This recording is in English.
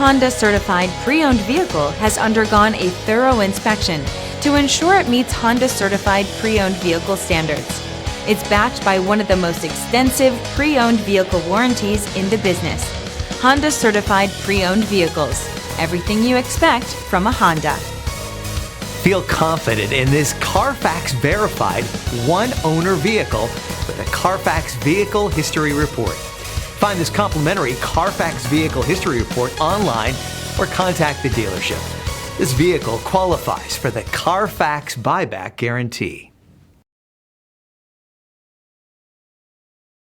Honda Certified Pre-Owned vehicle has undergone a thorough inspection to ensure it meets Honda Certified Pre-Owned vehicle standards. It's backed by one of the most extensive pre-owned vehicle warranties in the business. Honda Certified Pre-Owned vehicles. Everything you expect from a Honda. Feel confident in this CARFAX verified one-owner vehicle with a CARFAX Vehicle History Report. Find this complimentary CARFAX Vehicle History Report online or contact the dealership. This vehicle qualifies for the CARFAX Buyback Guarantee.